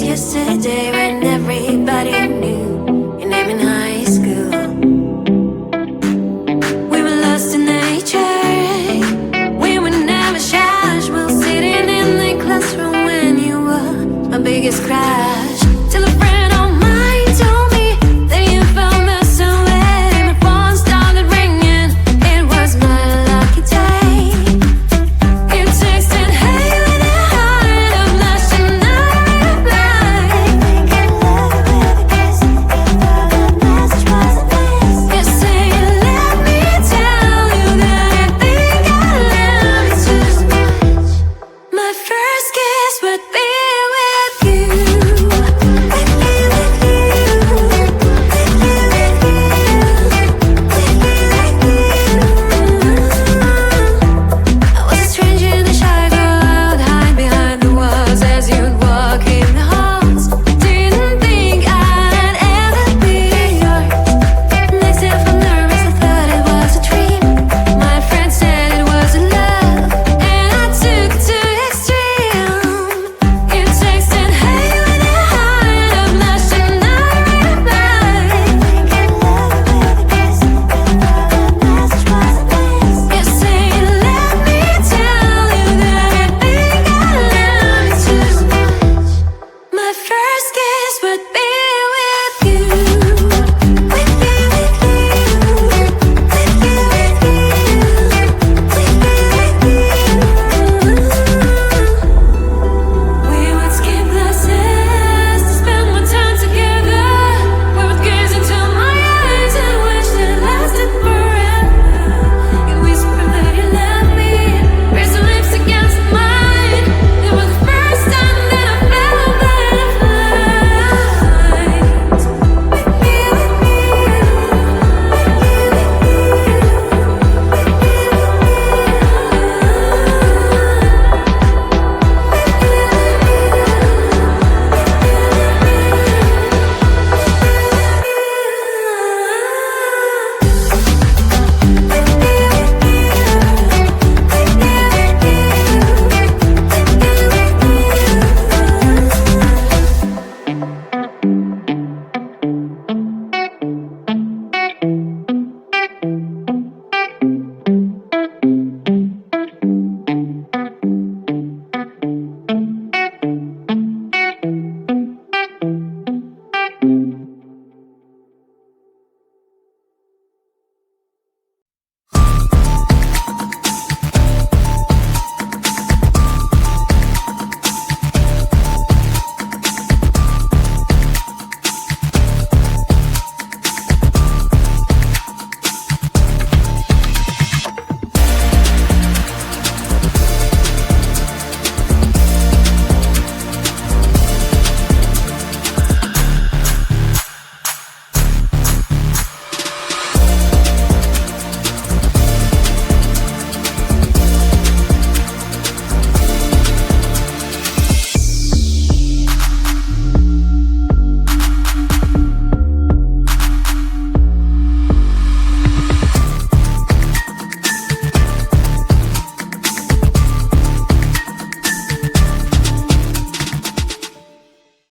yesterday when everybody knew your name in high school. We were lost in nature, we were never shy. While sitting in the classroom when you were my biggest crush. Till a friend of mine told me that you found the sun way. My phone started ringing, it was my lucky day. You texted, hey, when I hide, I'm lost and I reply. I think I love you with a kiss, even though the message wasn't this. You say, let me tell you that I think I love you too much. My first kiss would be with you. With you, with you. With you, with you. With you, with you. I was a stranger in the shy crowd, hide behind the walls as you'd walk in the halls. Didn't think I'd ever be yours. Next day I felt nervous, I thought it was a dream. My friend said it was a love, and I took it to extreme. You texted, hey, when I hide, I'm lost and I reply. I think I love you with a kiss, even though the message wasn't this. You say, let me tell you that I think I love you too much. My first kiss would be